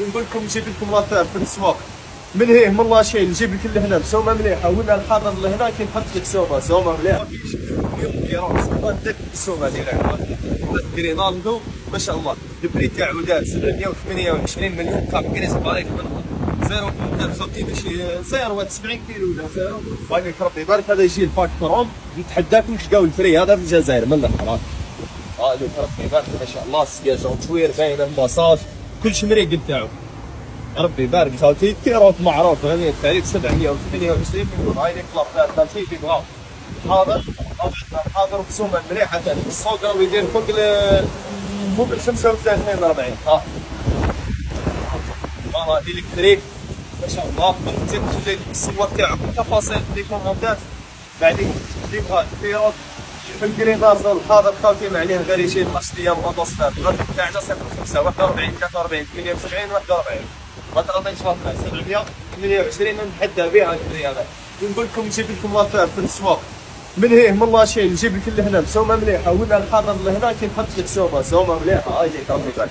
نقول لكم نجيب لكم لافير في الاسواق من هيه من لاشين نجيب لك لهنا بسومه مليحه، ولا الحاضر لهنا كنحط لك سومه مليحه كيجي ديك السومه ديالها رينالدو ما شاء الله البري تاعو دار 728 مليون كاب كريس باريك منها زيرو خلطي ماشي زيرو 70 كيلو ولا زيرو باغي ربي يبارك. هذا يجي الباك كروم نتحداكم تلقاو الفري هذا في الجزائر من الاخر. هذا ربي يبارك ما شاء الله السياجه وتصوير باينه المصاج كلشي مريقل تاعو ربي يبارك. خاوتي كيروت معروف غني التعريف 728 مليون. هاي ليك لافير خاوتي في بغاو حاضر بسومه مليحه تاع السوق راهو يدير فوق ال 35 40. فوالا هذه لك فريك ما شاء الله. تزيد تخلي الصور تاعك التفاصيل لي كومونتات بعدين تجيبها كيروت في الكريداز الحاضر خاوتي عليه غير يجي 12 ايام اوتوستار الغد تاعنا 05 41 43 78 41 ما تغلطيش فيها 728 نتحدى بها الفري هذا. نقول لكم نجيب لكم لافير في الاسواق من هيه من لاشين نجيب لك لهنا بسومه مليحه، ولا الحاضر لهنا كنحط لك سومه مليحه. هاي ليك ربي يبارك.